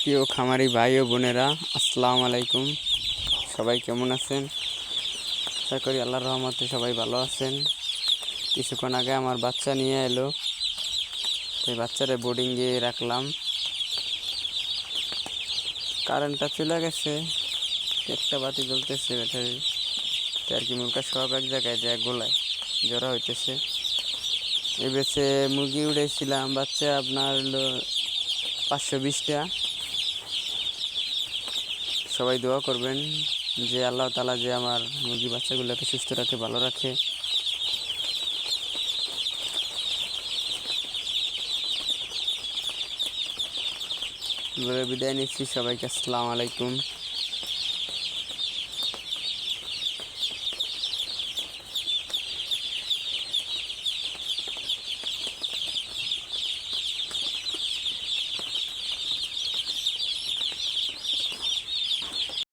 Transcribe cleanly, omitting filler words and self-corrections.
প্রিয় খামারি ভাই ও বোনেরা, আসসালামু আলাইকুম। সবাই কেমন আছেন? আশা করি আল্লাহর রহমতে সবাই ভালো আছেন। কিছুক্ষণ আগে আমার বাচ্চা নিয়ে এলো, সেই বাচ্চারে বোর্ডিংয়ে রাখলাম। কারেন্টটা চলে গেছে, একটা বাতি জ্বলতেছে ব্যাটারি আর কি। মুরগা সব এক জায়গায় যায় গোলায় জড়া হইতেছে। এই বেছে মুরগি উড়েছিলাম, বাচ্চা আপনার হলো 520টা। সবাই দোয়া করবেন যে আল্লাহ তাআলা যে আমার মুরগি বাচ্চাগুলোকে সুস্থ রাখে, ভালো রাখে। বলে বিদায় নিচ্ছি সবাইকে, আসসালামু আলাইকুম।